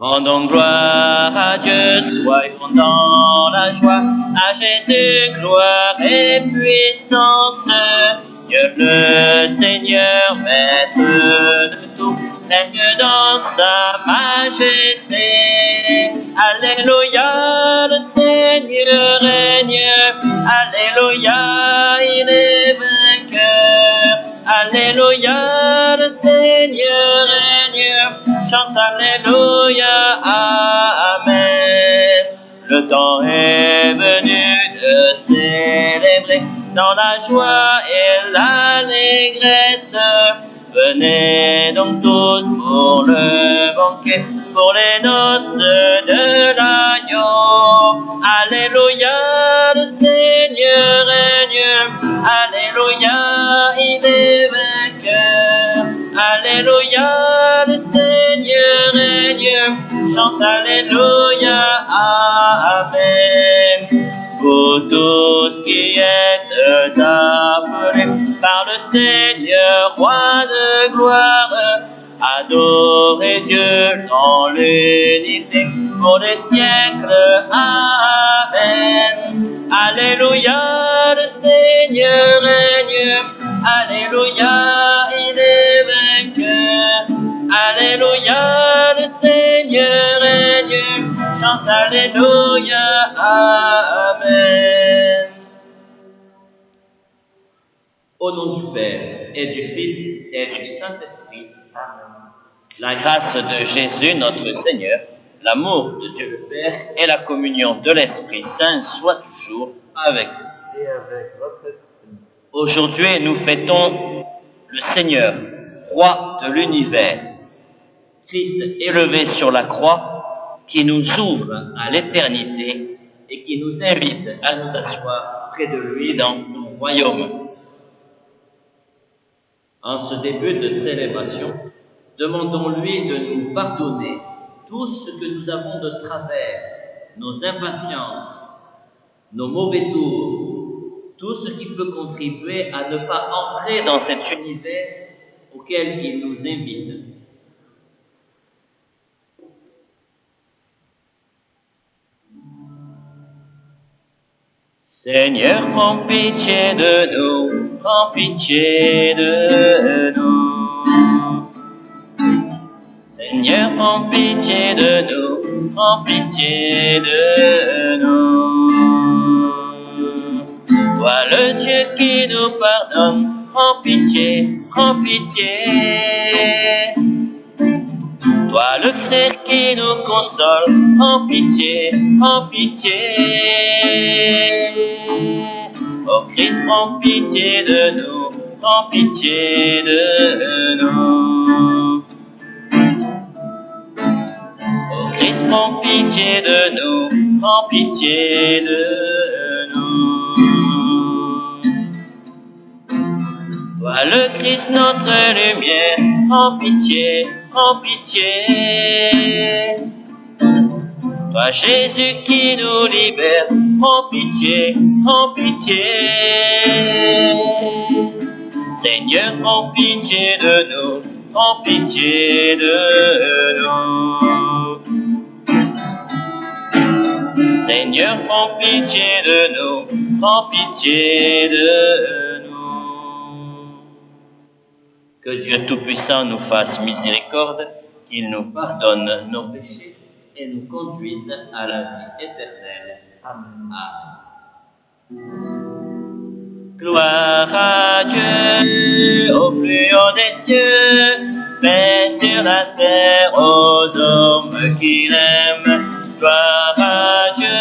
Rendons gloire à Dieu, soyons dans la joie, à Jésus, gloire et puissance. Dieu le Seigneur, maître de tout, règne dans sa majesté. Alléluia, le Seigneur règne. Alléluia, il est vainqueur. Alléluia, le Seigneur règne. Chante Alléluia, Amen. Le temps est venu de célébrer dans la joie et l'allégresse. Venez donc tous pour le banquet, pour les noces de l'agneau. Alléluia, le Seigneur règne. Alléluia, il est vainqueur. Alléluia, le Seigneur règne. Chante Alléluia, Amen. Vous tous qui êtes appelés par le Seigneur, roi de gloire, adorez Dieu dans l'unité pour les siècles. Amen. Alléluia, le Seigneur règne. Alléluia, il est vainqueur. Alléluia, le Seigneur règne. Chante Alléluia, Amen. Au nom du Père, et du Fils, et du Saint-Esprit. Amen. La grâce de Jésus, notre Seigneur, l'amour de Dieu le Père, et la communion de l'Esprit Saint soient toujours avec vous. Et avec votre esprit. Aujourd'hui, nous fêtons le Seigneur, roi de l'univers. Christ élevé sur la croix, qui nous ouvre à l'éternité et qui nous invite à nous asseoir près de lui dans son royaume. En ce début de célébration, demandons-lui de nous pardonner tout ce que nous avons de travers, nos impatiences, nos mauvais tours, tout ce qui peut contribuer à ne pas entrer dans cet univers auquel il nous invite. Seigneur, prends pitié de nous, prends pitié de nous. Seigneur, prends pitié de nous, prends pitié de nous. Toi le Dieu qui nous pardonne, prends pitié, prends pitié. Toi le frère qui nous console, prends pitié, prends pitié. Oh Christ, prends pitié de nous, prends pitié de nous. Oh Christ, prends pitié de nous, prends pitié de nous. Toi le Christ, notre lumière, prends pitié, prends pitié. Toi Jésus qui nous libère, prends pitié, prends pitié. Seigneur, prends pitié de nous, prends pitié de nous. Seigneur, prends pitié de nous, prends pitié de nous. Que Dieu Tout-Puissant nous fasse miséricorde, qu'il nous pardonne nos péchés et nous conduise à la vie éternelle. Amen. Gloire à Dieu au plus haut des cieux, paix sur la terre aux hommes qu'il aime. Gloire à Dieu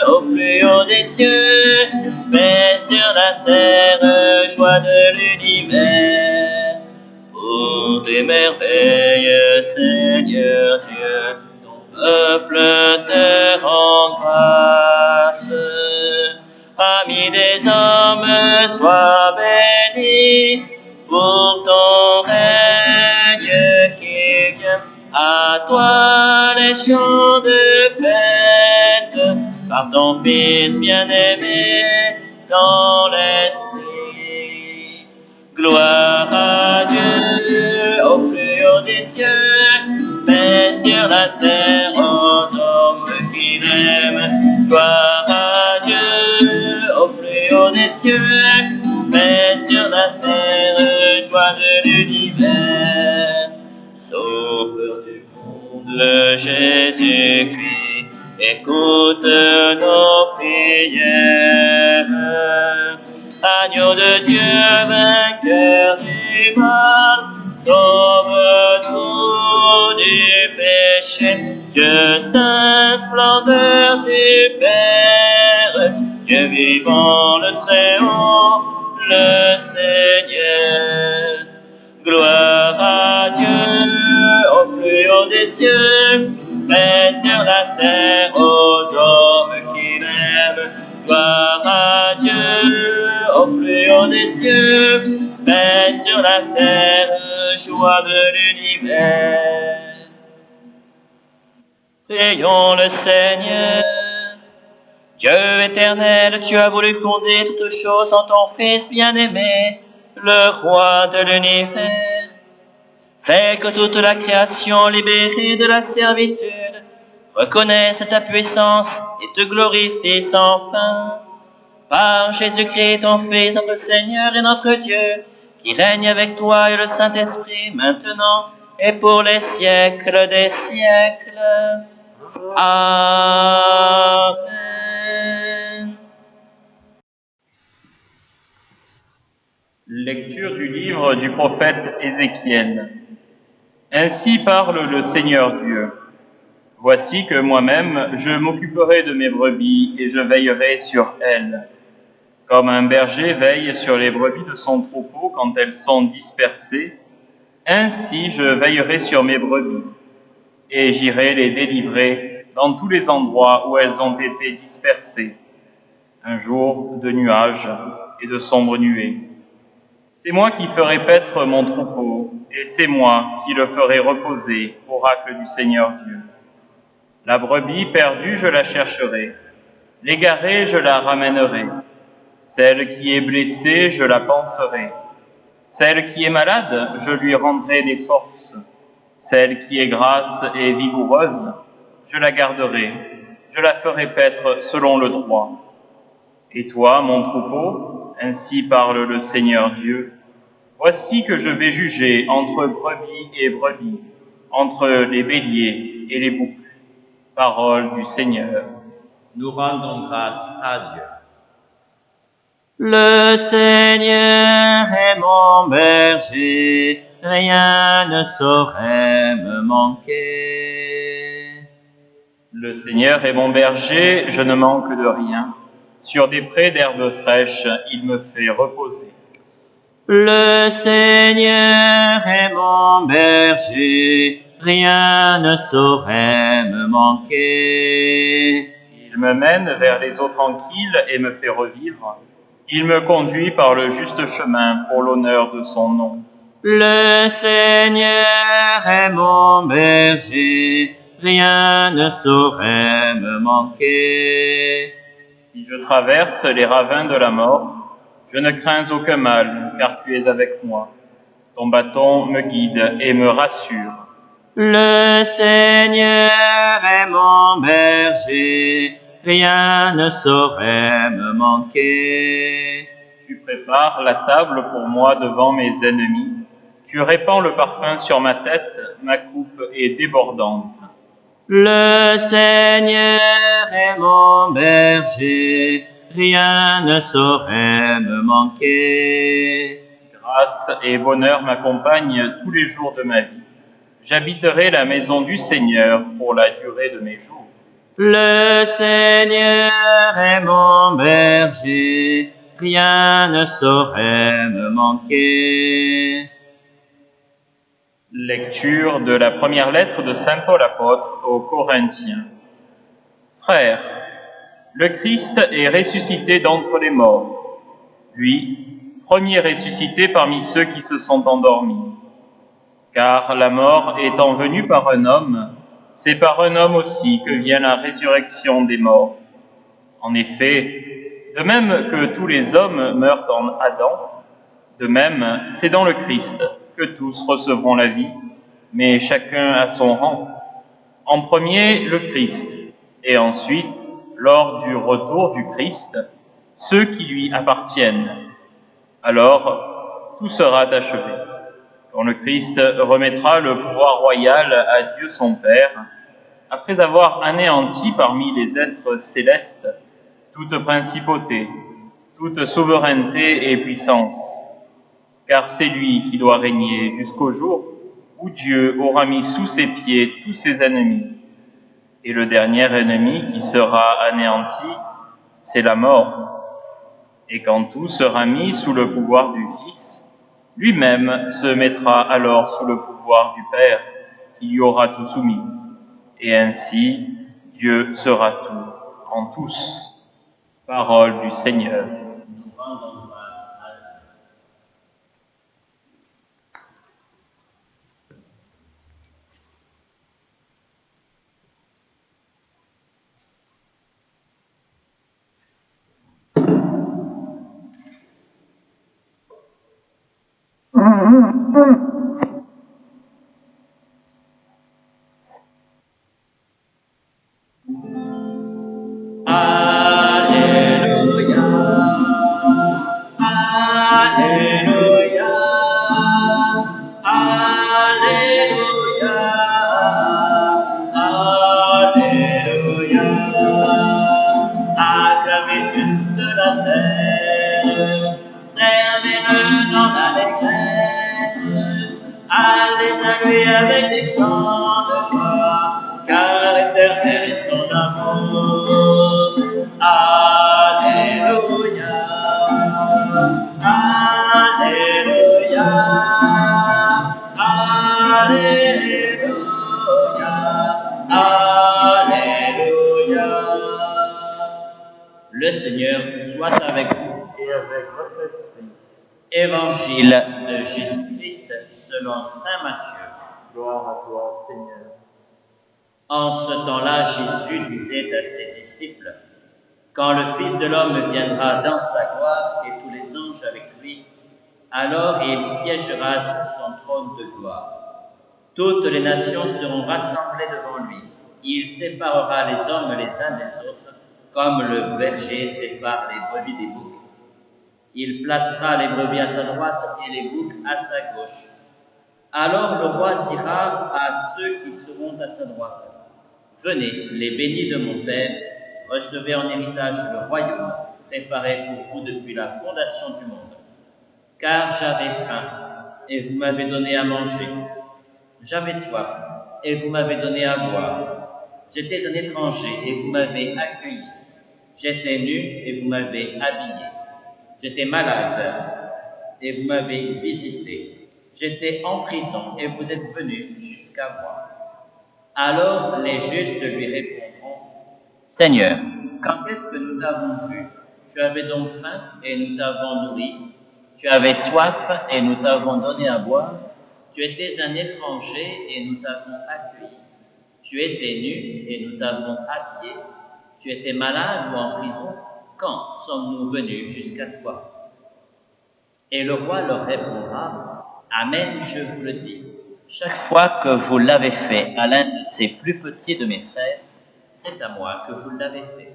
au plus haut des cieux, paix sur la terre, joie de l'univers. Pour tes merveilles, Seigneur Dieu, ton peuple te rend grâce. Ami des hommes, sois béni pour ton règne qui vient. À toi les chants de fête, par ton Fils bien-aimé dans l'Esprit. Gloire à Dieu au plus haut des cieux, paix paix sur la terre aux hommes qui l'aiment. Gloire à Dieu au plus haut des cieux, paix sur la terre, joie de l'univers. Sauveur du monde, Jésus-Christ, écoute nos prières. Agneau de Dieu, vainqueur du mal, sauve-nous du péché. Dieu saint, splendeur du Père, Dieu vivant, le Très-Haut, le Seigneur. Gloire à Dieu au plus haut des cieux, paix sur la terre aux hommes qui l'aiment. Gloire à Dieu au plus haut des cieux, paix sur la terre, joie de l'univers. Prions le Seigneur. Dieu éternel, tu as voulu fonder toutes choses en ton Fils bien-aimé, le Roi de l'univers. Fais que toute la création, libérée de la servitude, reconnaisse ta puissance et te glorifie sans fin. Par Jésus-Christ, ton Fils, notre Seigneur et notre Dieu, qui règne avec toi et le Saint-Esprit, maintenant et pour les siècles des siècles. Amen. Lecture du livre du prophète Ézéchiel. Ainsi parle le Seigneur Dieu. Voici que moi-même, je m'occuperai de mes brebis et je veillerai sur elles. Comme un berger veille sur les brebis de son troupeau quand elles sont dispersées, ainsi je veillerai sur mes brebis, et j'irai les délivrer dans tous les endroits où elles ont été dispersées, un jour de nuages et de sombres nuées. C'est moi qui ferai paître mon troupeau, et c'est moi qui le ferai reposer, oracle du Seigneur Dieu. La brebis perdue, je la chercherai. L'égarée, je la ramènerai. Celle qui est blessée, je la panserai. Celle qui est malade, je lui rendrai des forces. Celle qui est grasse et vigoureuse, je la garderai. Je la ferai paître selon le droit. Et toi, mon troupeau, ainsi parle le Seigneur Dieu, voici que je vais juger entre brebis et brebis, entre les béliers et les boucs. Parole du Seigneur. Nous rendons grâce à Dieu. Le Seigneur est mon berger, rien ne saurait me manquer. Le Seigneur est mon berger, je ne manque de rien. Sur des prés d'herbes fraîches, il me fait reposer. Le Seigneur est mon berger, rien ne saurait me manquer. Il me mène vers les eaux tranquilles et me fait revivre. Il me conduit par le juste chemin pour l'honneur de son nom. Le Seigneur est mon berger, rien ne saurait me manquer. Si je traverse les ravins de la mort, je ne crains aucun mal, car tu es avec moi. Ton bâton me guide et me rassure. Le Seigneur est mon berger, rien ne saurait me manquer. Tu prépares la table pour moi devant mes ennemis. Tu répands le parfum sur ma tête, ma coupe est débordante. Le Seigneur est mon berger, rien ne saurait me manquer. Grâce et bonheur m'accompagnent tous les jours de ma vie. J'habiterai la maison du Seigneur pour la durée de mes jours. Le Seigneur est mon berger, rien ne saurait me manquer. Lecture de la première lettre de Saint Paul apôtre aux Corinthiens. Frères, le Christ est ressuscité d'entre les morts. Lui, premier ressuscité parmi ceux qui se sont endormis. Car la mort étant venue par un homme, c'est par un homme aussi que vient la résurrection des morts. En effet, de même que tous les hommes meurent en Adam, de même c'est dans le Christ que tous recevront la vie, mais chacun à son rang. En premier, le Christ, et ensuite, lors du retour du Christ, ceux qui lui appartiennent. Alors, tout sera achevé. Quand le Christ remettra le pouvoir royal à Dieu son Père, après avoir anéanti parmi les êtres célestes toute principauté, toute souveraineté et puissance, car c'est lui qui doit régner jusqu'au jour où Dieu aura mis sous ses pieds tous ses ennemis. Et le dernier ennemi qui sera anéanti, c'est la mort. Et quand tout sera mis sous le pouvoir du Fils, lui-même se mettra alors sous le pouvoir du Père, qui lui aura tout soumis. Et ainsi, Dieu sera tout en tous. Parole du Seigneur. Nous rendons grâce à Dieu. Alléluia, Alléluia, Alléluia, Alléluia. Acclamez toute la terre, servez-le dans l'allégresse. Allez à lui avec des chants de joie, car éternel est son amour. Alléluia, Alléluia, Alléluia, Alléluia. Le Seigneur soit avec vous. Et avec votre esprit. Évangile de Jésus-Christ selon saint Matthieu. Gloire à toi, Seigneur. En ce temps-là, Jésus disait à ses disciples, « Quand le Fils de l'homme viendra dans sa gloire et tous les anges avec lui, alors il siégera sur son trône de gloire. Toutes les nations seront rassemblées devant lui. Il séparera les hommes les uns des autres, comme le berger sépare les brebis des boucs. Il placera les brebis à sa droite et les boucs à sa gauche. Alors le roi dira à ceux qui seront à sa droite, « Venez, les bénis de mon Père, recevez en héritage le royaume préparé pour vous depuis la fondation du monde. Car j'avais faim, et vous m'avez donné à manger. J'avais soif, et vous m'avez donné à boire. J'étais un étranger, et vous m'avez accueilli. J'étais nu, et vous m'avez habillé. J'étais malade, et vous m'avez visité. J'étais en prison, et vous êtes venus jusqu'à moi. » Alors les justes lui répondront, « Seigneur, quand est-ce que nous t'avons vu? Tu avais donc faim, et nous t'avons nourri. Tu avais soif, et nous t'avons donné à boire. Tu étais un étranger, et nous t'avons accueilli. Tu étais nu, et nous t'avons habillé. Tu étais malade ou en prison. Quand sommes-nous venus jusqu'à toi? » Et le roi leur répondra, « Amen, je vous le dis. Chaque fois que vous l'avez fait à l'un de ces plus petits de mes frères, c'est à moi que vous l'avez fait. »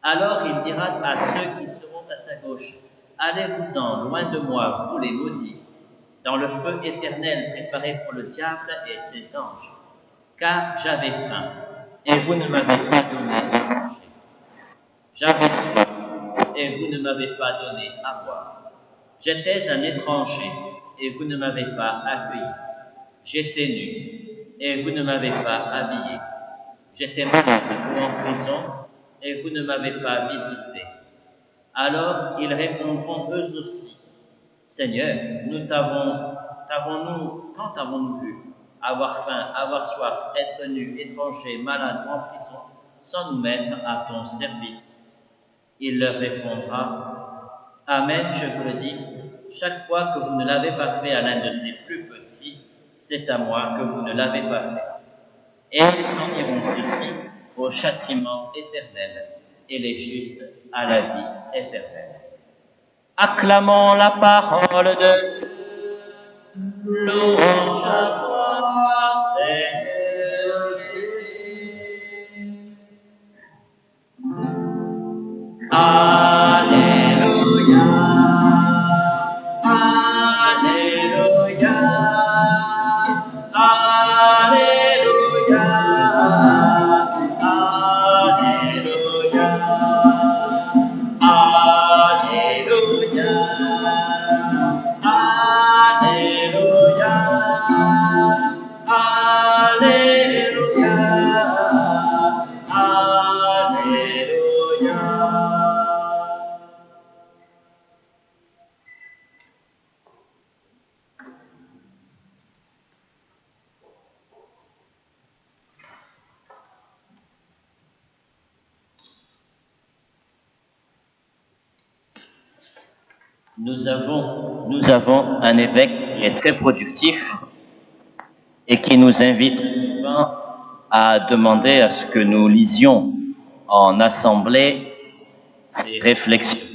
Alors il dira à ceux qui seront à sa gauche, « Allez-vous-en loin de moi, vous les maudits, dans le feu éternel préparé pour le diable et ses anges. Car j'avais faim, et vous ne m'avez pas donné à manger. J'avais soif, et vous ne m'avez pas donné à boire. J'étais un étranger, et vous ne m'avez pas accueilli. J'étais nu, et vous ne m'avez pas habillé. J'étais malade ou en prison, et vous ne m'avez pas visité. » Alors ils répondront eux aussi, « Seigneur, quand t'avons-nous vu avoir faim, avoir soif, être nu, étranger, malade ou en prison, sans nous mettre à ton service? » Il leur répondra, « Amen, je vous le dis, chaque fois que vous ne l'avez pas fait à l'un de ces plus petits, c'est à moi que vous ne l'avez pas fait. » Et ils s'en iront ceux-ci au châtiment éternel et les justes à la vie éternelle. Acclamons la parole de Dieu. Louange à toi, Seigneur Jésus. Nous avons un évêque qui est très productif et qui nous invite souvent à demander à ce que nous lisions en assemblée ses réflexions.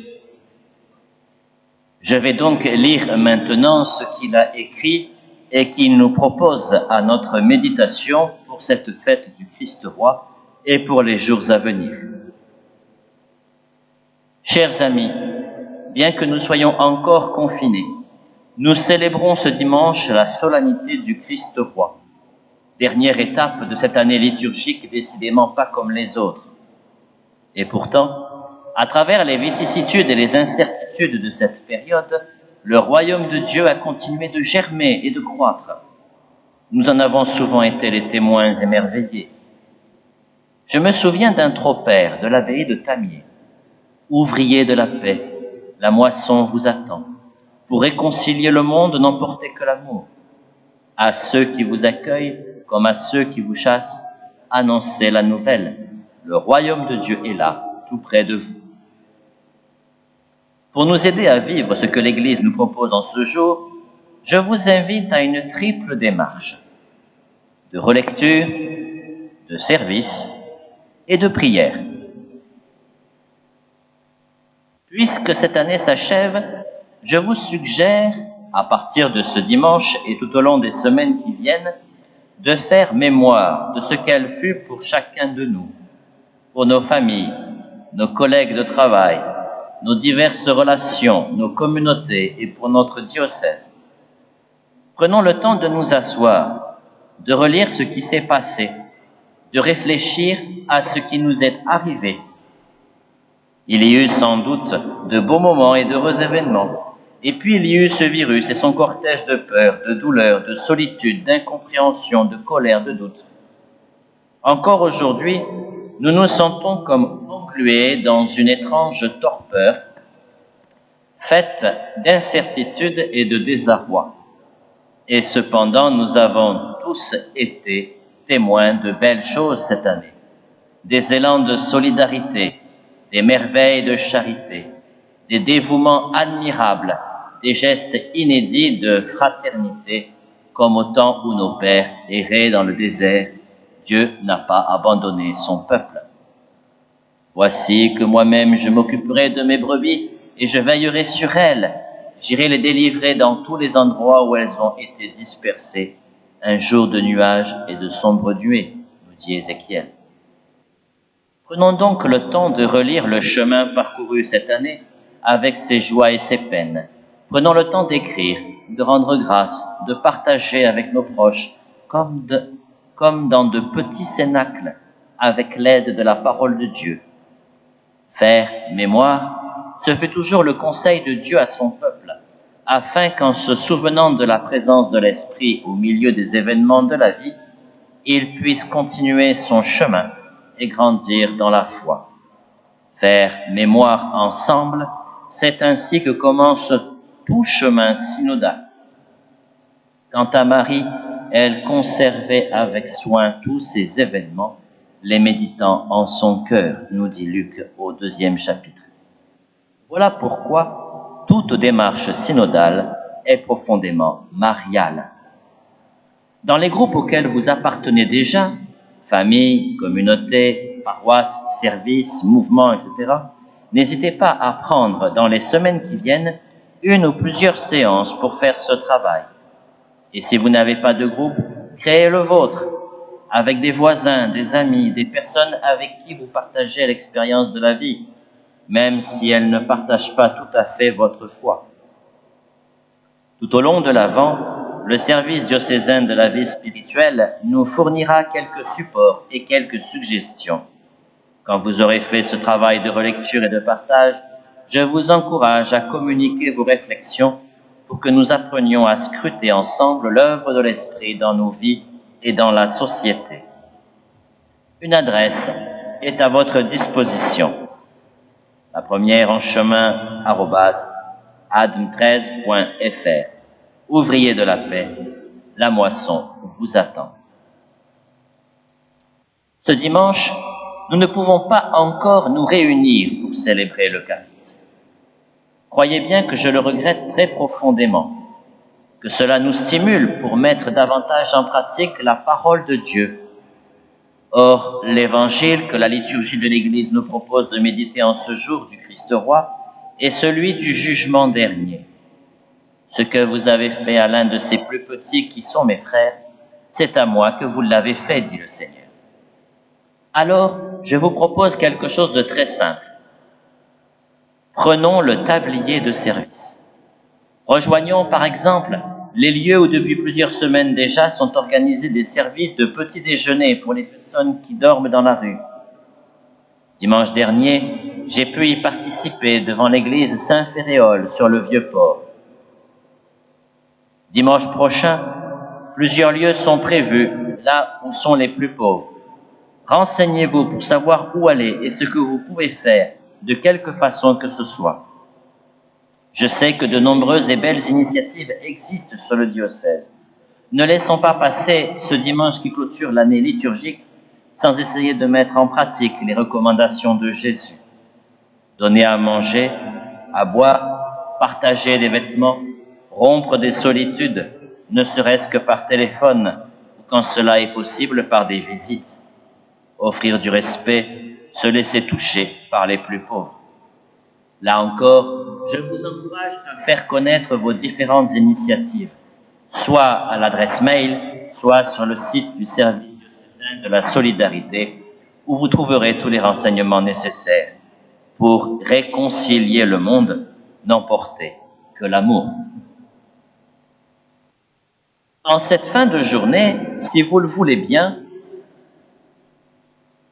Je vais donc lire maintenant ce qu'il a écrit et qu'il nous propose à notre méditation pour cette fête du Christ roi et pour les jours à venir. Chers amis, bien que nous soyons encore confinés, nous célébrons ce dimanche la solennité du Christ roi, dernière étape de cette année liturgique décidément pas comme les autres. Et pourtant, à travers les vicissitudes et les incertitudes de cette période, le royaume de Dieu a continué de germer et de croître. Nous en avons souvent été les témoins émerveillés. Je me souviens d'un tropère de l'abbaye de Tamier. Ouvriers de la paix, la moisson vous attend. Pour réconcilier le monde, n'emportez que l'amour. À ceux qui vous accueillent, comme à ceux qui vous chassent, annoncez la nouvelle. Le royaume de Dieu est là, tout près de vous. Pour nous aider à vivre ce que l'Église nous propose en ce jour, je vous invite à une triple démarche de relecture, de service et de prière. Puisque cette année s'achève, je vous suggère, à partir de ce dimanche et tout au long des semaines qui viennent, de faire mémoire de ce qu'elle fut pour chacun de nous, pour nos familles, nos collègues de travail, nos diverses relations, nos communautés et pour notre diocèse. Prenons le temps de nous asseoir, de relire ce qui s'est passé, de réfléchir à ce qui nous est arrivé. Il y eut sans doute de beaux moments et d'heureux événements. Et puis il y eut ce virus et son cortège de peur, de douleur, de solitude, d'incompréhension, de colère, de doute. Encore aujourd'hui, nous nous sentons comme englués dans une étrange torpeur, faite d'incertitude et de désarroi. Et cependant, nous avons tous été témoins de belles choses cette année, des élans de solidarité, des merveilles de charité, des dévouements admirables, des gestes inédits de fraternité, comme au temps où nos pères erraient dans le désert, Dieu n'a pas abandonné son peuple. Voici que moi-même je m'occuperai de mes brebis et je veillerai sur elles. J'irai les délivrer dans tous les endroits où elles ont été dispersées, un jour de nuages et de sombres nuées, nous dit Ézéchiel. Prenons donc le temps de relire le chemin parcouru cette année avec ses joies et ses peines. Prenons le temps d'écrire, de rendre grâce, de partager avec nos proches, comme dans de petits cénacles, avec l'aide de la parole de Dieu. Faire mémoire, ce fut toujours le conseil de Dieu à son peuple, afin qu'en se souvenant de la présence de l'Esprit au milieu des événements de la vie, il puisse continuer son chemin et grandir dans la foi. Faire mémoire ensemble, c'est ainsi que commence tout chemin synodal. Quant à Marie, elle conservait avec soin tous ces événements, les méditant en son cœur, nous dit Luc au 2e chapitre. Voilà pourquoi toute démarche synodale est profondément mariale. Dans les groupes auxquels vous appartenez déjà, famille, communauté, paroisse, service, mouvement, etc., n'hésitez pas à prendre dans les semaines qui viennent une ou plusieurs séances pour faire ce travail. Et si vous n'avez pas de groupe, créez le vôtre, avec des voisins, des amis, des personnes avec qui vous partagez l'expérience de la vie, même si elles ne partagent pas tout à fait votre foi. Tout au long de l'Avent, le service diocésain de la vie spirituelle nous fournira quelques supports et quelques suggestions. Quand vous aurez fait ce travail de relecture et de partage, je vous encourage à communiquer vos réflexions pour que nous apprenions à scruter ensemble l'œuvre de l'Esprit dans nos vies et dans la société. Une adresse est à votre disposition. La première en chemin @adm13.fr. Ouvriers de la paix, la moisson vous attend. Ce dimanche, nous ne pouvons pas encore nous réunir pour célébrer l'Eucharistie. Croyez bien que je le regrette très profondément, que cela nous stimule pour mettre davantage en pratique la parole de Dieu. Or, l'évangile que la liturgie de l'Église nous propose de méditer en ce jour du Christ roi est celui du jugement dernier. Ce que vous avez fait à l'un de ces plus petits qui sont mes frères, c'est à moi que vous l'avez fait, dit le Seigneur. Alors, je vous propose quelque chose de très simple. Prenons le tablier de service. Rejoignons par exemple les lieux où depuis plusieurs semaines déjà sont organisés des services de petit déjeuner pour les personnes qui dorment dans la rue. Dimanche dernier, j'ai pu y participer devant l'église Saint-Féréol sur le Vieux-Port. Dimanche prochain, plusieurs lieux sont prévus là où sont les plus pauvres. Renseignez-vous pour savoir où aller et ce que vous pouvez faire, de quelque façon que ce soit. Je sais que de nombreuses et belles initiatives existent sur le diocèse. Ne laissons pas passer ce dimanche qui clôture l'année liturgique sans essayer de mettre en pratique les recommandations de Jésus. Donner à manger, à boire, partager des vêtements, rompre des solitudes, ne serait-ce que par téléphone ou quand cela est possible par des visites. Offrir du respect, se laisser toucher par les plus pauvres. Là encore, je vous encourage à faire connaître vos différentes initiatives, soit à l'adresse mail, soit sur le site du service diocésain de la solidarité, où vous trouverez tous les renseignements nécessaires pour réconcilier le monde, n'emporter que l'amour. En cette fin de journée, si vous le voulez bien,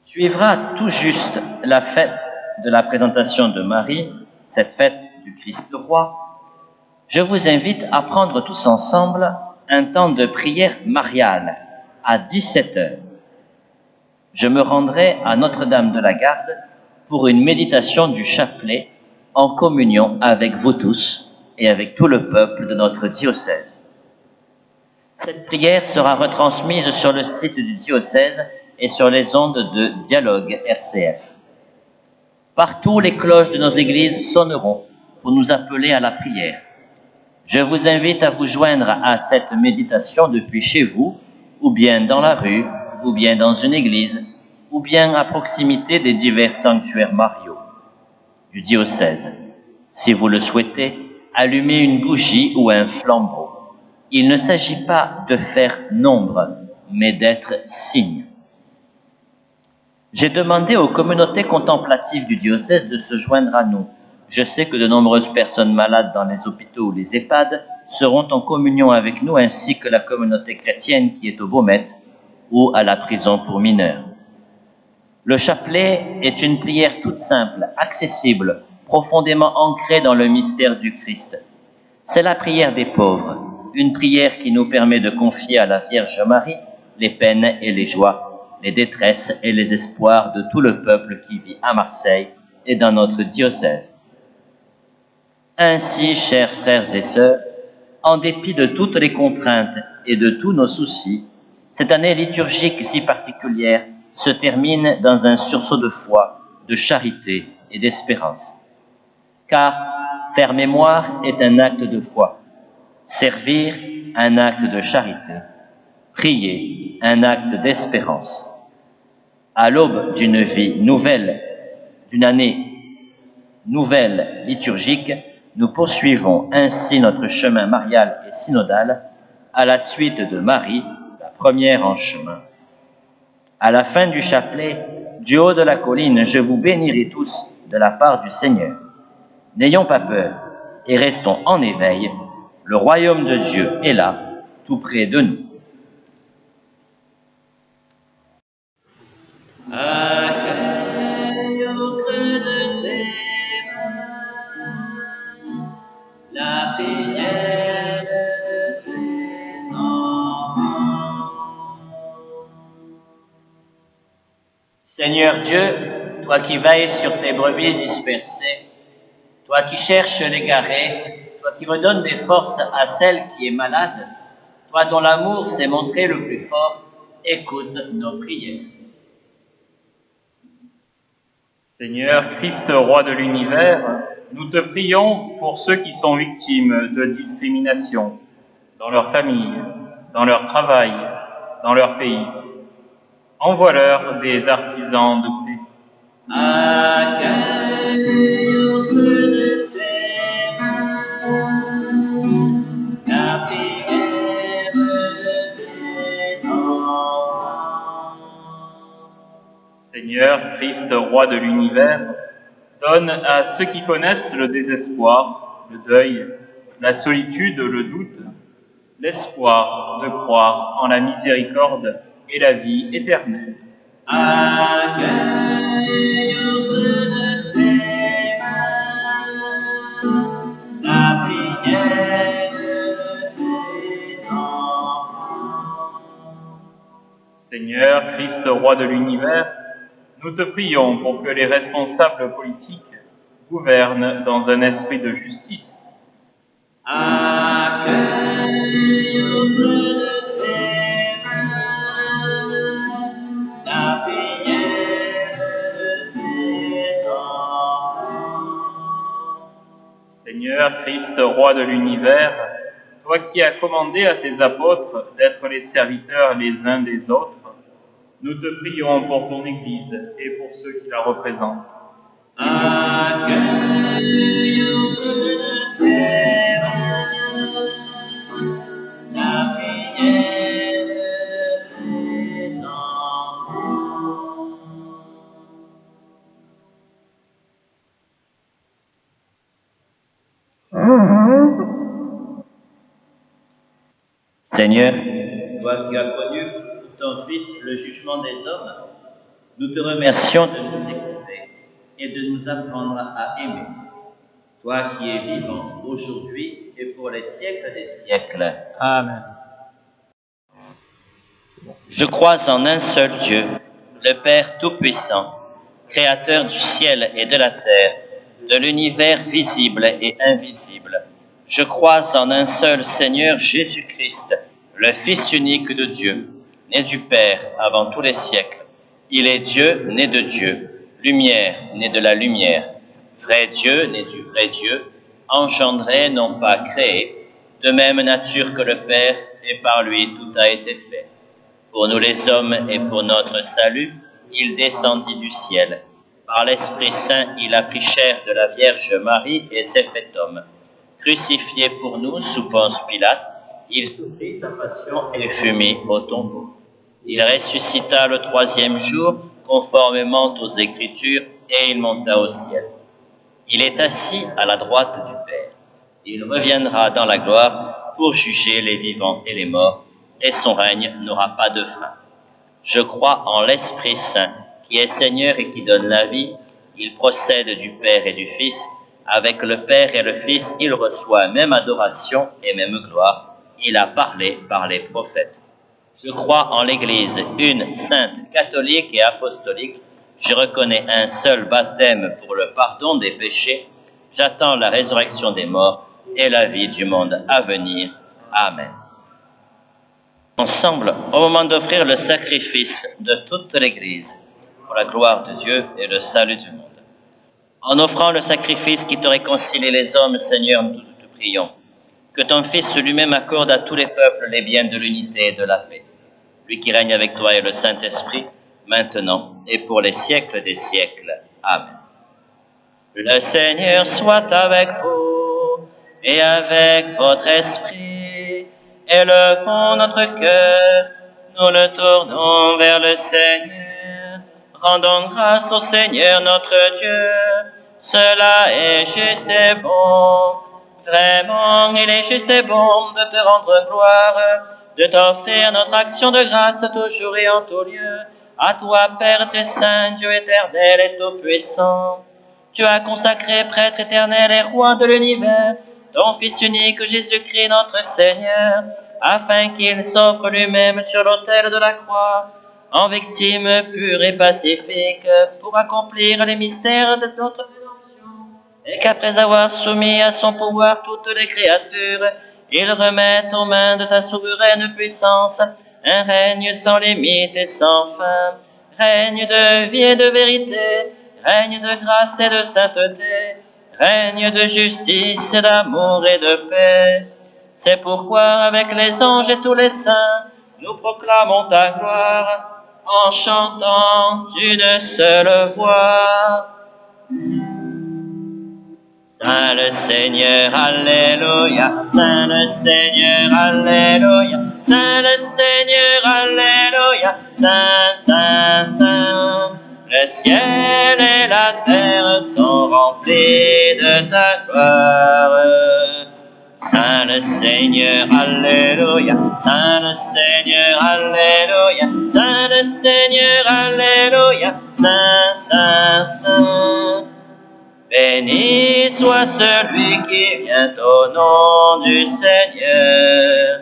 suivra tout juste la fête de la présentation de Marie, cette fête du Christ roi. Je vous invite à prendre tous ensemble un temps de prière mariale à 17h. Je me rendrai à Notre-Dame de la Garde pour une méditation du chapelet en communion avec vous tous et avec tout le peuple de notre diocèse. Cette prière sera retransmise sur le site du diocèse et sur les ondes de Dialogue RCF. Partout, les cloches de nos églises sonneront pour nous appeler à la prière. Je vous invite à vous joindre à cette méditation depuis chez vous, ou bien dans la rue, ou bien dans une église, ou bien à proximité des divers sanctuaires mariaux du diocèse. Si vous le souhaitez, allumez une bougie ou un flambeau. Il ne s'agit pas de faire nombre, mais d'être signe. J'ai demandé aux communautés contemplatives du diocèse de se joindre à nous. Je sais que de nombreuses personnes malades dans les hôpitaux ou les EHPAD seront en communion avec nous, ainsi que la communauté chrétienne qui est au Beaumet ou à la prison pour mineurs. Le chapelet est une prière toute simple, accessible, profondément ancrée dans le mystère du Christ. C'est la prière des pauvres, une prière qui nous permet de confier à la Vierge Marie les peines et les joies, les détresses et les espoirs de tout le peuple qui vit à Marseille et dans notre diocèse. Ainsi, chers frères et sœurs, en dépit de toutes les contraintes et de tous nos soucis, cette année liturgique si particulière se termine dans un sursaut de foi, de charité et d'espérance. Car faire mémoire est un acte de foi, servir un acte de charité, prier un acte d'espérance. À l'aube d'une vie nouvelle, d'une année nouvelle liturgique, nous poursuivons ainsi notre chemin marial et synodal à la suite de Marie, la première en chemin. À la fin du chapelet, du haut de la colline, je vous bénirai tous de la part du Seigneur. N'ayons pas peur et restons en éveil. Le royaume de Dieu est là, tout près de nous. Accueille au creux de tes mains la prière de tes enfants. Seigneur Dieu, toi qui veilles sur tes brebis dispersées, toi qui cherches l'égaré, toi qui redonnes des forces à celle qui est malade, toi dont l'amour s'est montré le plus fort, écoute nos prières. Seigneur Christ, roi de l'univers, nous te prions pour ceux qui sont victimes de discrimination dans leur famille, dans leur travail, dans leur pays. Envoie-leur des artisans de paix. Accueille auprès de tes mains la prière de tes enfants. Seigneur Christ, roi de l'univers, donne à ceux qui connaissent le désespoir, le deuil, la solitude, le doute, l'espoir de croire en la miséricorde et la vie éternelle. Accueille auprès de tes mains la prière de tes enfants. Seigneur Christ, roi de l'univers, nous te prions pour que les responsables politiques gouvernent dans un esprit de justice. Accueille auprès de tes mains la prière de tes enfants. Seigneur Christ, roi de l'univers, toi qui as commandé à tes apôtres d'être les serviteurs les uns des autres, nous te prions pour ton Église et pour ceux qui la représentent. Accueille auprès de tes mains la prière de tes enfants. Seigneur, toi qui as connu pour ton Fils le jugement des hommes, nous te remercions de nous écouter et de nous apprendre à aimer. Toi qui es vivant aujourd'hui et pour les siècles des siècles. Amen. Je crois en un seul Dieu, le Père Tout-Puissant, Créateur du ciel et de la terre, de l'univers visible et invisible. Je crois en un seul Seigneur Jésus-Christ, le Fils unique de Dieu, né du Père avant tous les siècles. Il est Dieu, né de Dieu, lumière, né de la lumière, vrai Dieu, né du vrai Dieu, engendré, non pas créé, de même nature que le Père, et par lui tout a été fait. Pour nous les hommes et pour notre salut, il descendit du ciel. Par l'Esprit Saint, il a pris chair de la Vierge Marie et s'est fait homme. Crucifié pour nous sous Ponce Pilate, il souffrit sa passion et fut mis au tombeau. Il ressuscita le troisième jour, conformément aux Écritures, et il monta au ciel. Il est assis à la droite du Père. Il reviendra dans la gloire pour juger les vivants et les morts, et son règne n'aura pas de fin. Je crois en l'Esprit Saint, qui est Seigneur et qui donne la vie. Il procède du Père et du Fils. Avec le Père et le Fils, il reçoit même adoration et même gloire. Il a parlé par les prophètes. Je crois en l'Église, une, sainte, catholique et apostolique. Je reconnais un seul baptême pour le pardon des péchés. J'attends la résurrection des morts et la vie du monde à venir. Amen. Ensemble, au moment d'offrir le sacrifice de toute l'Église, pour la gloire de Dieu et le salut du monde. En offrant le sacrifice qui te réconcilie les hommes, Seigneur, nous te prions. Que ton Fils lui-même accorde à tous les peuples les biens de l'unité et de la paix. Lui qui règne avec toi et le Saint-Esprit, maintenant et pour les siècles des siècles. Amen. Le Seigneur soit avec vous et avec votre esprit. Élevons notre cœur, nous le tournons vers le Seigneur. Rendons grâce au Seigneur notre Dieu. Cela est juste et bon. Vraiment, il est juste et bon de te rendre gloire, de t'offrir notre action de grâce toujours et en tout lieu. À toi, Père très saint, Dieu éternel et tout-puissant. Tu as consacré prêtre éternel et roi de l'univers, ton Fils unique Jésus-Christ notre Seigneur, afin qu'il s'offre lui-même sur l'autel de la croix, en victime pure et pacifique, pour accomplir les mystères de notre rédemption, et qu'après avoir soumis à son pouvoir toutes les créatures, il remette aux mains de ta souveraine puissance un règne sans limite et sans fin, règne de vie et de vérité, règne de grâce et de sainteté, règne de justice et d'amour et de paix. C'est pourquoi, avec les anges et tous les saints, nous proclamons ta gloire en chantant d'une seule voix. Saint le Seigneur, Alléluia, Saint le Seigneur, Alléluia, Saint le Seigneur, Alléluia, Saint, Saint, Saint. Le ciel et la terre sont remplis de ta gloire. Saint le Seigneur, Alléluia, Saint le Seigneur, Alléluia, Saint le Seigneur, Alléluia, Saint, Saint, Saint. Béni soit celui qui vient au nom du Seigneur.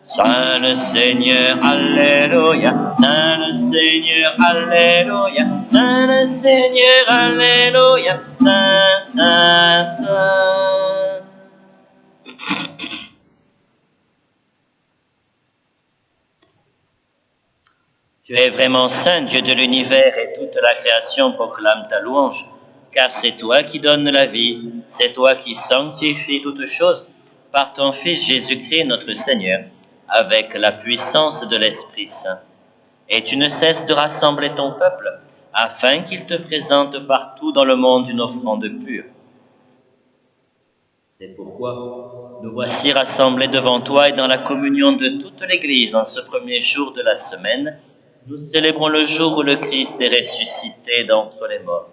Saint le Seigneur, Alléluia, Saint le Seigneur, Alléluia, Saint le Seigneur, Alléluia, Saint, Saint, Saint. Tu es vraiment saint, Dieu de l'univers, et toute la création proclame ta louange. Car c'est toi qui donnes la vie, c'est toi qui sanctifies toutes choses par ton Fils Jésus-Christ notre Seigneur, avec la puissance de l'Esprit Saint. Et tu ne cesses de rassembler ton peuple, afin qu'il te présente partout dans le monde une offrande pure. C'est pourquoi nous voici rassemblés devant toi et dans la communion de toute l'Église en ce premier jour de la semaine, nous célébrons le jour où le Christ est ressuscité d'entre les morts.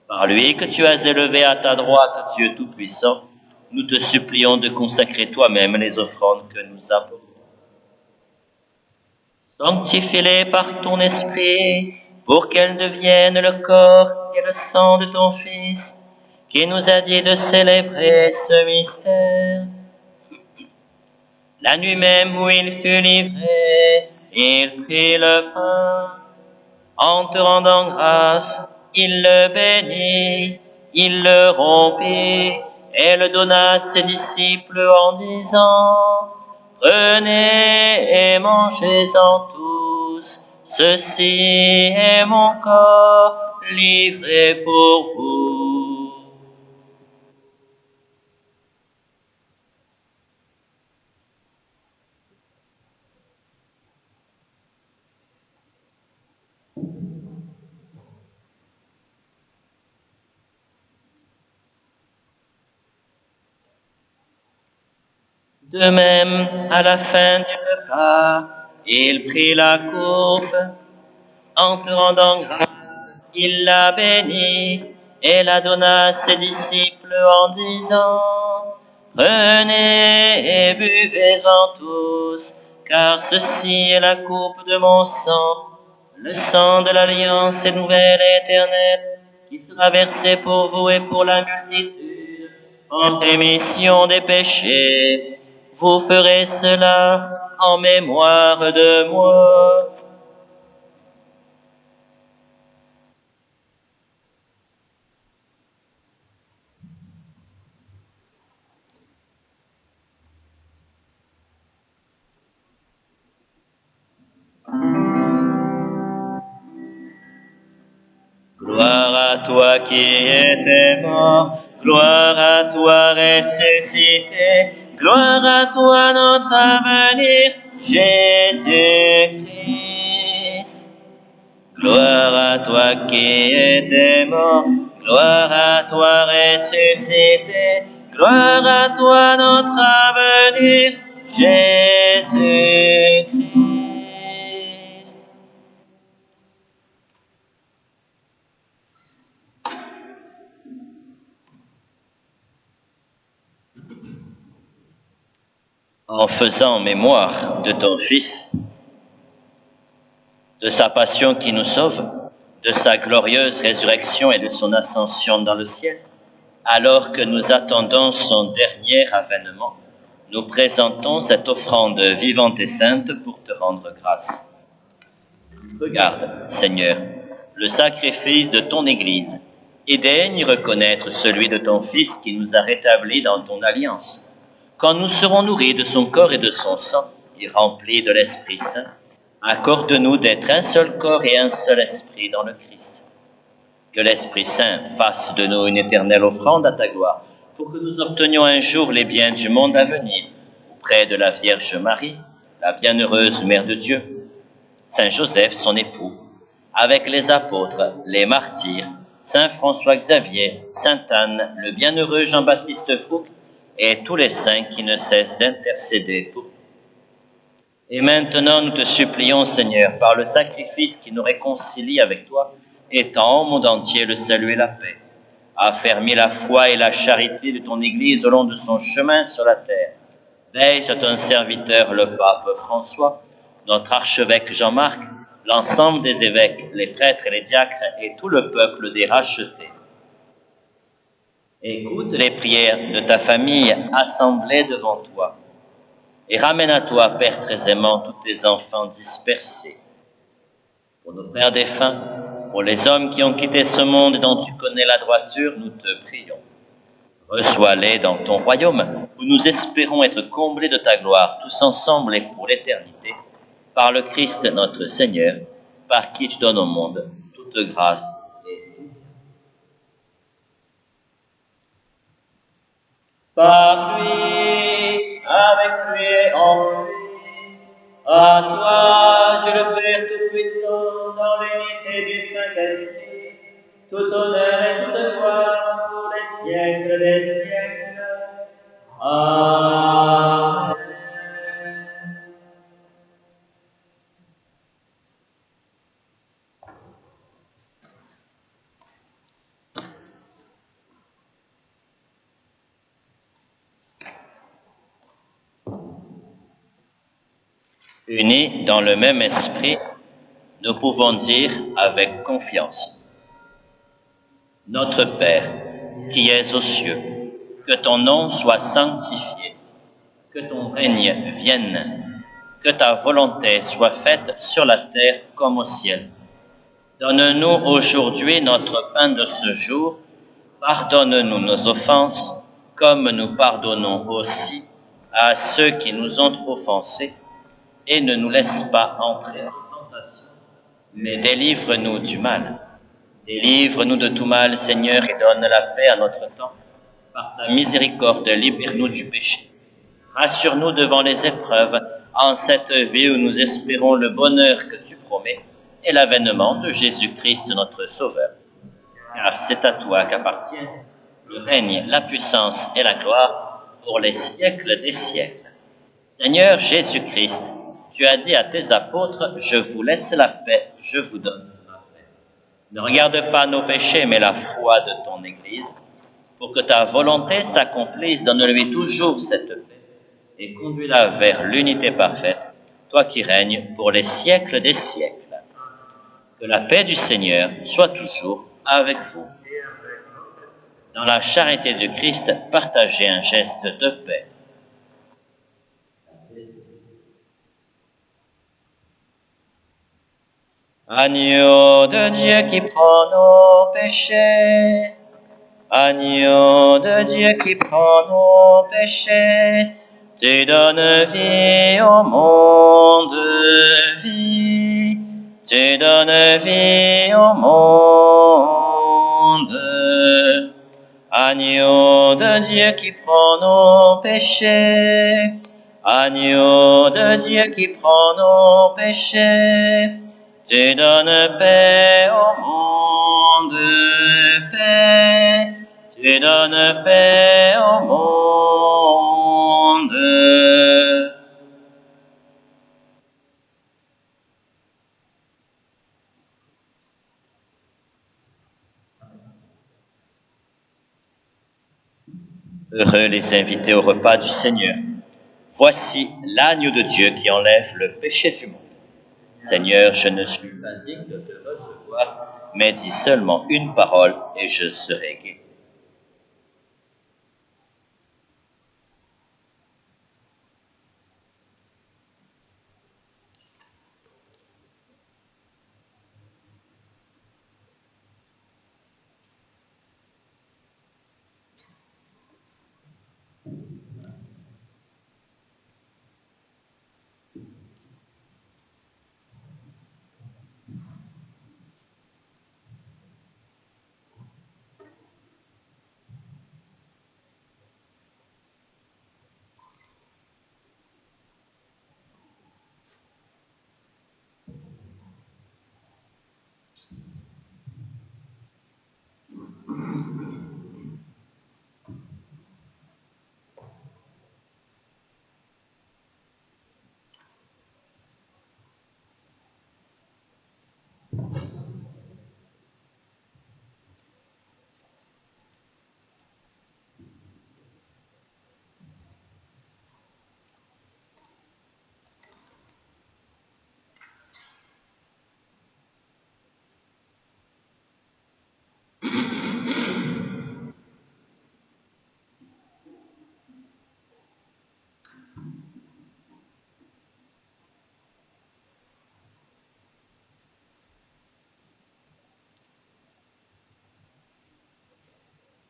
Par lui que tu as élevé à ta droite, Dieu Tout-Puissant, nous te supplions de consacrer toi-même les offrandes que nous apportons. Sanctifie-les par ton esprit, pour qu'elles deviennent le corps et le sang de ton Fils, qui nous a dit de célébrer ce mystère. La nuit même où il fut livré, il prit le pain. En te rendant grâce, il le bénit, il le rompit et le donna à ses disciples en disant: Prenez et mangez-en tous, ceci est mon corps livré pour vous. De même, à la fin du repas, il prit la coupe. En te rendant grâce, il la bénit et la donna à ses disciples en disant: Prenez et buvez-en tous, car ceci est la coupe de mon sang, le sang de l'alliance nouvelle et éternelle, qui sera versé pour vous et pour la multitude en rémission des péchés. Vous ferez cela en mémoire de moi. Gloire à toi qui étais mort, gloire à toi ressuscité, gloire à toi notre avenir, Jésus-Christ. Gloire à toi qui étais mort, gloire à toi ressuscité, gloire à toi notre avenir, Jésus-Christ. En faisant mémoire de ton Fils, de sa passion qui nous sauve, de sa glorieuse résurrection et de son ascension dans le ciel, alors que nous attendons son dernier avènement, nous présentons cette offrande vivante et sainte pour te rendre grâce. Regarde, Seigneur, le sacrifice de ton Église, et daigne reconnaître celui de ton Fils qui nous a rétablis dans ton alliance. Quand nous serons nourris de son corps et de son sang, et remplis de l'Esprit Saint, accorde-nous d'être un seul corps et un seul esprit dans le Christ. Que l'Esprit Saint fasse de nous une éternelle offrande à ta gloire, pour que nous obtenions un jour les biens du monde à venir, auprès de la Vierge Marie, la bienheureuse Mère de Dieu, Saint Joseph, son époux, avec les apôtres, les martyrs, Saint François Xavier, Sainte Anne, le bienheureux Jean-Baptiste Fouque, et tous les saints qui ne cessent d'intercéder pour nous. Et maintenant, nous te supplions, Seigneur, par le sacrifice qui nous réconcilie avec toi, étends au monde entier le salut et la paix. Affermis la foi et la charité de ton Église au long de son chemin sur la terre. Veille sur ton serviteur, le pape François, notre archevêque Jean-Marc, l'ensemble des évêques, les prêtres et les diacres, et tout le peuple des rachetés. Écoute les prières de ta famille assemblée devant toi, et ramène à toi, Père très aimant, tous tes enfants dispersés. Pour nos frères défunts, pour les hommes qui ont quitté ce monde et dont tu connais la droiture, nous te prions. Reçois-les dans ton royaume, où nous espérons être comblés de ta gloire, tous ensemble et pour l'éternité, par le Christ notre Seigneur, par qui tu donnes au monde toute grâce et tout. Par lui, avec lui et en lui, à toi, Dieu le Père Tout-Puissant, dans l'unité du Saint-Esprit, tout honneur et toute gloire pour les siècles des siècles. Amen. Unis dans le même esprit, nous pouvons dire avec confiance: Notre Père, qui es aux cieux, que ton nom soit sanctifié, que ton règne vienne, que ta volonté soit faite sur la terre comme au ciel. Donne-nous aujourd'hui notre pain de ce jour. Pardonne-nous nos offenses, comme nous pardonnons aussi à ceux qui nous ont offensés, et ne nous laisse pas entrer en tentation, mais délivre-nous du mal. Délivre-nous de tout mal, Seigneur, et donne la paix à notre temps. Par ta miséricorde, libère-nous du péché. Rassure-nous devant les épreuves, en cette vie où nous espérons le bonheur que tu promets et l'avènement de Jésus-Christ notre Sauveur. Car c'est à toi qu'appartient le règne, la puissance et la gloire pour les siècles des siècles. Seigneur Jésus-Christ, tu as dit à tes apôtres: je vous laisse la paix, je vous donne la paix. Ne regarde pas nos péchés, mais la foi de ton Église. Pour que ta volonté s'accomplisse, donne-lui toujours cette paix et conduis-la vers l'unité parfaite, toi qui règnes pour les siècles des siècles. Que la paix du Seigneur soit toujours avec vous. Dans la charité du Christ, partagez un geste de paix. Agneau de Dieu qui prend nos péchés, agneau de Dieu qui prend nos péchés, tu donnes vie au monde, vie, tu donnes vie au monde. Agneau de Dieu qui prend nos péchés, agneau de Dieu qui prend nos péchés, tu donnes paix au monde, paix, tu donnes paix au monde. Heureux les invités au repas du Seigneur. Voici l'agneau de Dieu qui enlève le péché du monde. Seigneur, je ne suis pas digne de te recevoir, mais dis seulement une parole et je serai guéri.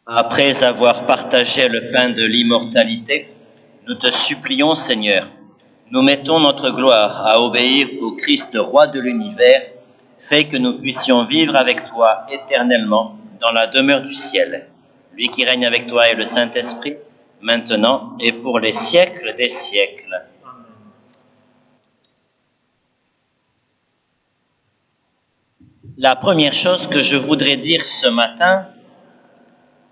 Après avoir partagé le pain de l'immortalité, nous te supplions, Seigneur, nous mettons notre gloire à obéir au Christ, roi de l'univers, fais que nous puissions vivre avec toi éternellement dans la demeure du ciel, lui qui règne avec toi et le Saint-Esprit, maintenant et pour les siècles des siècles. Amen. La première chose que je voudrais dire ce matin,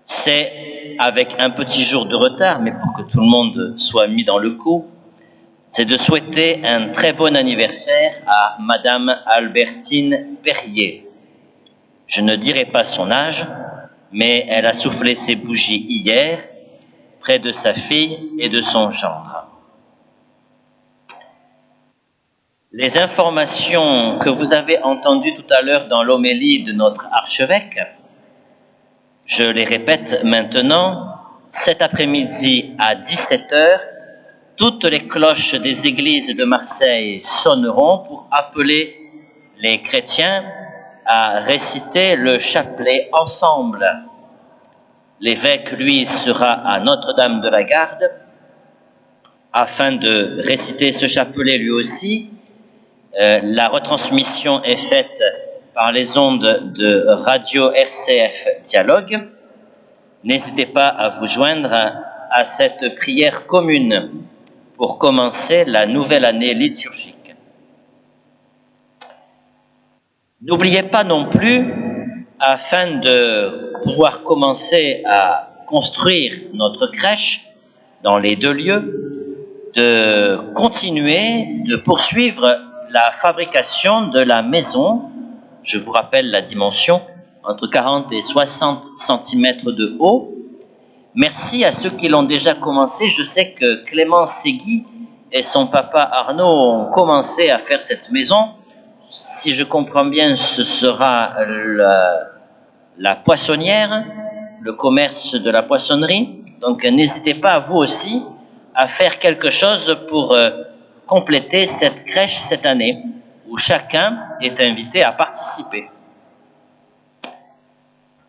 c'est, avec un petit jour de retard, mais pour que tout le monde soit mis dans le coup, c'est de souhaiter un très bon anniversaire à Madame Albertine Perrier. Je ne dirai pas son âge, mais elle a soufflé ses bougies hier, près de sa fille et de son gendre. Les informations que vous avez entendues tout à l'heure dans l'homélie de notre archevêque, je les répète maintenant, cet après-midi à 17h, toutes les cloches des églises de Marseille sonneront pour appeler les chrétiens à réciter le chapelet ensemble. L'évêque, lui, sera à Notre-Dame de la Garde afin de réciter ce chapelet lui aussi. La retransmission est faite par les ondes de Radio RCF Dialogue. N'hésitez pas à vous joindre à cette prière commune pour commencer la nouvelle année liturgique. N'oubliez pas non plus, afin de pouvoir commencer à construire notre crèche dans les deux lieux, de continuer, de poursuivre la fabrication de la maison. Je vous rappelle la dimension, entre 40 et 60 cm de haut. Merci à ceux qui l'ont déjà commencé. Je sais que Clément Segui et son papa Arnaud ont commencé à faire cette maison. Si je comprends bien, ce sera la poissonnière, le commerce de la poissonnerie. Donc n'hésitez pas, vous aussi, à faire quelque chose pour compléter cette crèche cette année, où chacun est invité à participer.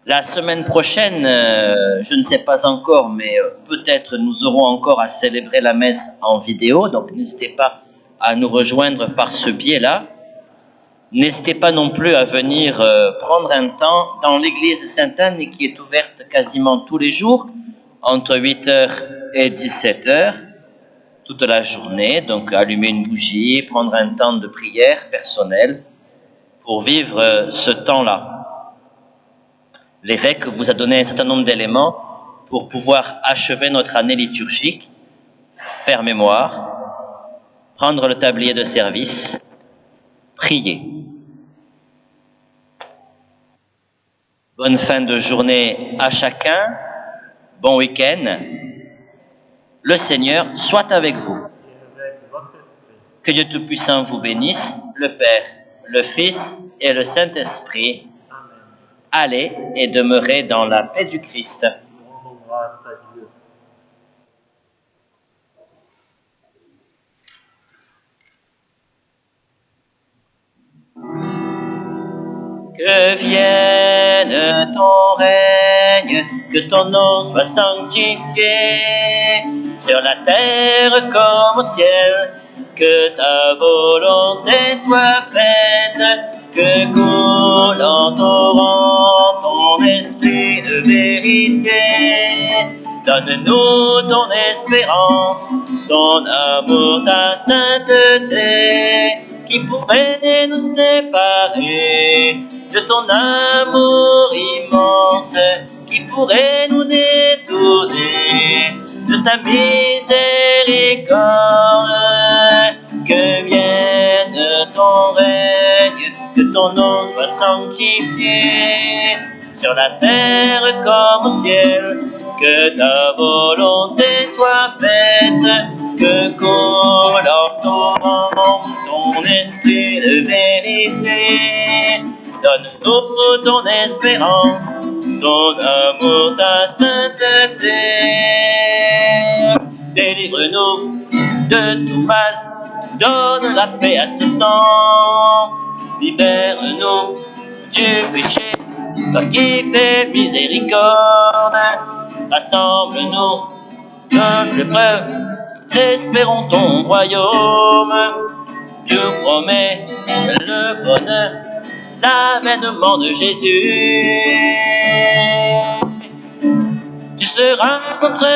La semaine prochaine, je ne sais pas encore, mais peut-être nous aurons encore à célébrer la messe en vidéo, donc n'hésitez pas à nous rejoindre par ce biais-là. N'hésitez pas non plus à venir prendre un temps dans l'église Sainte-Anne qui est ouverte quasiment tous les jours, entre 8h et 17h, toute la journée. Donc allumer une bougie, prendre un temps de prière personnelle pour vivre ce temps-là. L'évêque vous a donné un certain nombre d'éléments pour pouvoir achever notre année liturgique, faire mémoire, prendre le tablier de service, prier. Bonne fin de journée à chacun, bon week-end. Le Seigneur soit avec vous. Et avec votre esprit. Que Dieu Tout-Puissant vous bénisse, le Père, le Fils et le Saint-Esprit. Amen. Allez et demeurez dans la paix du Christ. Nous rendons grâce à Dieu. Que vienne ton règne, que ton nom soit sanctifié, sur la terre comme au ciel, que ta volonté soit faite, que coule en torrent ton esprit de vérité. Donne-nous ton espérance, ton amour, ta sainteté, qui pourrait nous séparer de ton amour immense, qui pourrait nous détourner de ta miséricorde. Que vienne ton règne, que ton nom soit sanctifié, sur la terre comme au ciel, que ta volonté soit faite, que coule en torrent ton esprit de vérité. Donne-nous ton espérance, ton amour, ta sainteté. Délivre-nous de tout mal, donne la paix à ce temps. Libère-nous du péché, toi qui fais miséricorde. Rassemble-nous de l'épreuve, espérons ton royaume. Dieu promet le bonheur, l'avènement de Jésus. Tu seras notre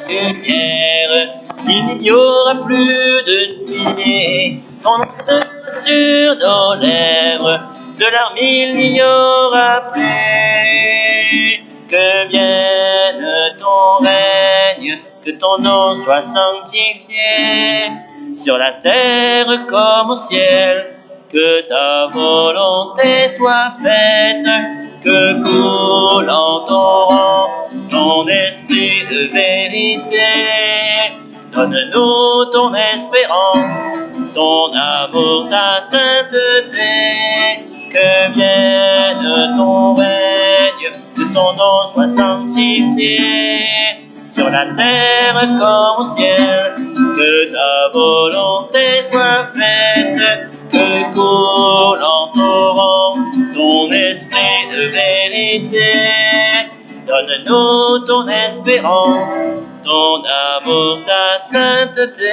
lumière, il n'y aura plus de nuit. Ton nom sera sur nos lèvres, de larmes il n'y aura plus. Que vienne ton règne, que ton nom soit sanctifié, sur la terre comme au ciel, que ta volonté soit faite, que coule en torrent ton esprit de vérité. Donne-nous ton espérance, ton amour, ta sainteté, que vienne ton règne, que ton nom soit sanctifié, sur la terre comme au ciel, que ta volonté soit faite, que coule en torrent ton esprit de vérité. Donne-nous ton espérance, ton amour, ta sainteté.